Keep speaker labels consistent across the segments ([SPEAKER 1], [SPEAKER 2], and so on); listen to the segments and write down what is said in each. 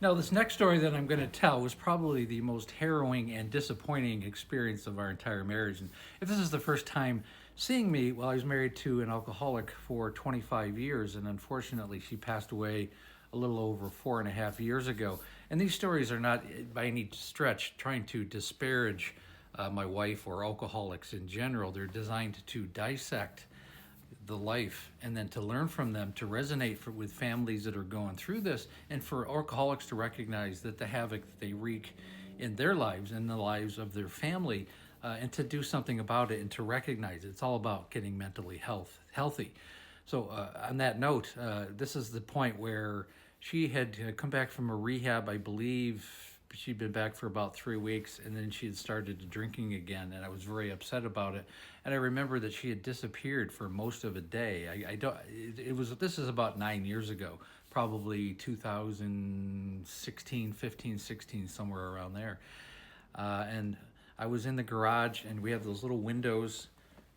[SPEAKER 1] Now, this next story that I'm going to tell was probably the most harrowing and disappointing experience of our entire marriage. And if this is the first time seeing me, well, I was married to an alcoholic for 25 years, and unfortunately, she passed away a little over 4.5 years ago. And these stories are not by any stretch trying to disparage my wife or alcoholics in general. They're designed to dissect the life and then to learn from them, to resonate with families that are going through this, and for alcoholics to recognize that the havoc that they wreak in their lives and the lives of their family, and to do something about it and to recognize it. It's all about getting mentally healthy. So on that note, this is the point where she had come back from a rehab, I believe. She'd been back for about 3 weeks, and then she had started drinking again, and I was very upset about it. And I remember that she had disappeared for most of a day. I don't. It was. This is about 9 years ago, probably 2016, 15, 16, somewhere around there. And I was in the garage, and we have those little windows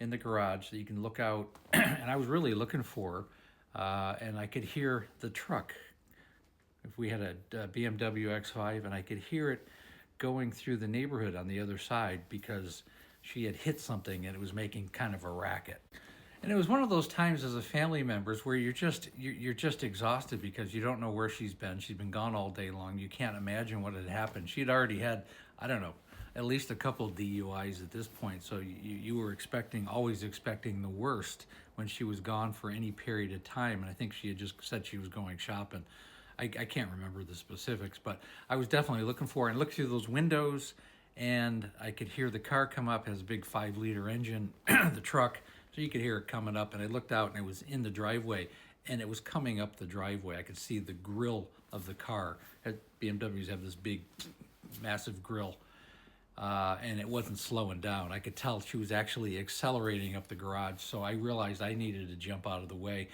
[SPEAKER 1] in the garage that you can look out. And I was really looking for her, and I could hear the truck. If we had a BMW X5, and I could hear it going through the neighborhood on the other side because she had hit something and it was making kind of a racket. And it was one of those times as a family members where you're just exhausted because you don't know where she's been. She's been gone all day long. You can't imagine what had happened. She'd already had, I don't know, at least a couple of DUIs at this point. So you were always expecting the worst when she was gone for any period of time. And I think she had just said she was going shopping. I can't remember the specifics, but I was definitely looking for her and looked through those windows, and I could hear the car come up. It has a big 5-liter engine, the truck, so you could hear it coming up. And I looked out, and it was in the driveway, and it was coming up the driveway. I could see the grill of the car. BMWs have this big, massive grill, and it wasn't slowing down. I could tell she was actually accelerating up the garage, so I realized I needed to jump out of the way.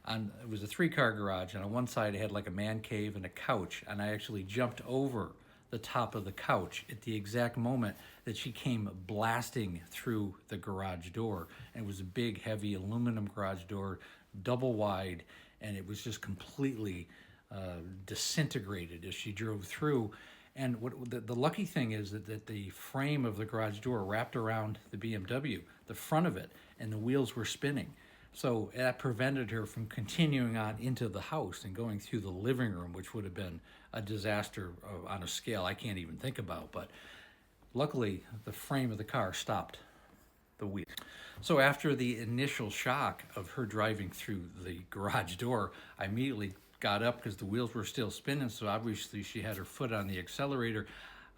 [SPEAKER 1] It was a 3-car garage, and on one side it had like a man cave and a couch, and I actually jumped over the top of the couch at the exact moment that she came blasting through the garage door. And it was a big, heavy aluminum garage door, double wide, and it was just completely disintegrated as she drove through. And the lucky thing is that the frame of the garage door wrapped around the BMW, the front of it, and the wheels were spinning. So that prevented her from continuing on into the house and going through the living room, which would have been a disaster on a scale I can't even think about. But luckily, the frame of the car stopped the wheel. So after the initial shock of her driving through the garage door, I immediately got up because the wheels were still spinning. So obviously she had her foot on the accelerator.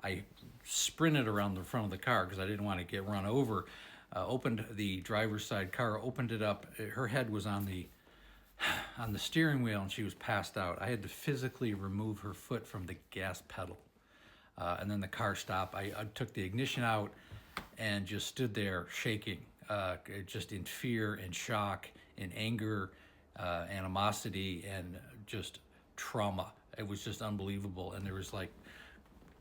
[SPEAKER 1] I sprinted around the front of the car because I didn't want to get run over. Opened the driver's side car, opened it up. Her head was on the steering wheel, and she was passed out. I had to physically remove her foot from the gas pedal. And then the car stopped. I took the ignition out and just stood there shaking, just in fear and shock and anger, animosity, and just trauma. It was just unbelievable. And there was like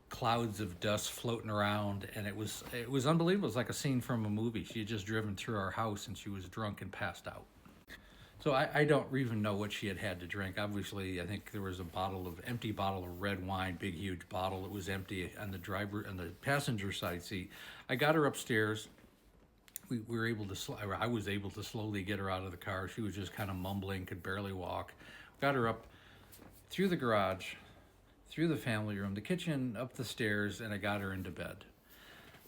[SPEAKER 1] clouds of dust floating around, and it was unbelievable. It was like a scene from a movie. She had just driven through our house, and she was drunk and passed out. So I don't even know what she had to drink. Obviously, I think there was empty bottle of red wine, big huge bottle. It was empty on the passenger side seat. I got her upstairs. We were able to. I was able to slowly get her out of the car. She was just kind of mumbling, could barely walk. Got her up through the garage, through the family room, the kitchen, up the stairs, and I got her into bed.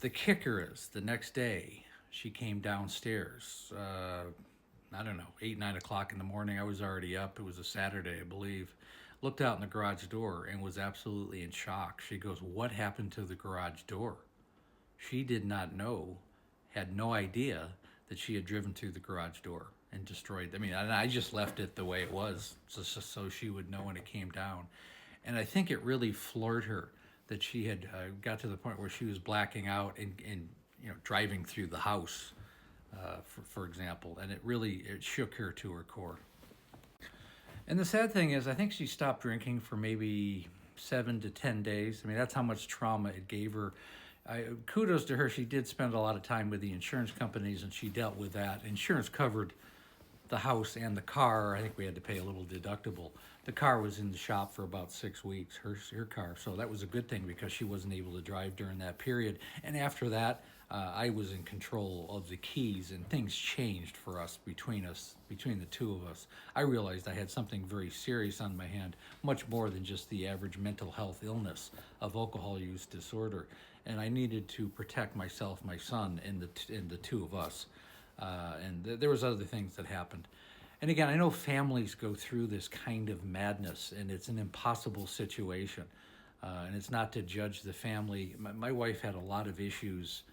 [SPEAKER 1] The kicker is, the next day, she came downstairs, I don't know, 8, 9 o'clock in the morning. I was already up. It was a Saturday, I believe. Looked out in the garage door and was absolutely in shock. She goes, "What happened to the garage door?" She did not know, had no idea that she had driven through the garage door and destroyed. I just left it the way it was, just so she would know when it came down. And I think it really floored her that she had got to the point where she was blacking out and driving through the house, for example. And it shook her to her core. And the sad thing is, I think she stopped drinking for maybe 7 to 10 days. That's how much trauma it gave her. Kudos to her. She did spend a lot of time with the insurance companies, and she dealt with that. Insurance covered the house and the car. I think we had to pay a little deductible. The car was in the shop for about 6 weeks, her car. So that was a good thing because she wasn't able to drive during that period. And after that, I was in control of the keys, and things changed for us, between the two of us. I realized I had something very serious on my hand, much more than just the average mental health illness of alcohol use disorder. And I needed to protect myself, my son, and the two of us. There was other things that happened. And again, I know families go through this kind of madness, and it's an impossible situation. And it's not to judge the family. My wife had a lot of issues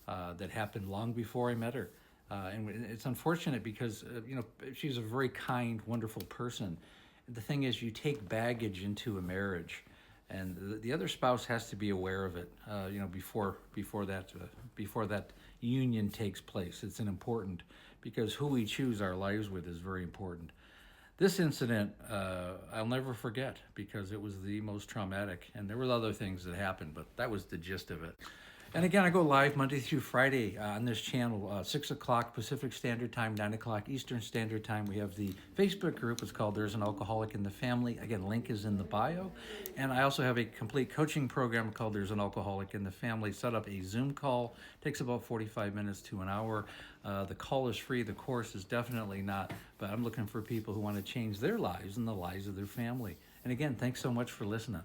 [SPEAKER 1] that happened long before I met her. And it's unfortunate because, she's a very kind, wonderful person. The thing is, you take baggage into a marriage, and the other spouse has to be aware of it, before that union takes place. It's an important, because who we choose our lives with is very important. This incident, I'll never forget, because it was the most traumatic, and there were other things that happened, but that was the gist of it. And again, I go live Monday through Friday on this channel, 6 o'clock Pacific Standard Time, 9 o'clock Eastern Standard Time. We have the Facebook group. It's called There's an Alcoholic in the Family. Again, link is in the bio. And I also have a complete coaching program called There's an Alcoholic in the Family. Set up a Zoom call. Takes about 45 minutes to an hour. The call is free. The course is definitely not. But I'm looking for people who want to change their lives and the lives of their family. And again, thanks so much for listening.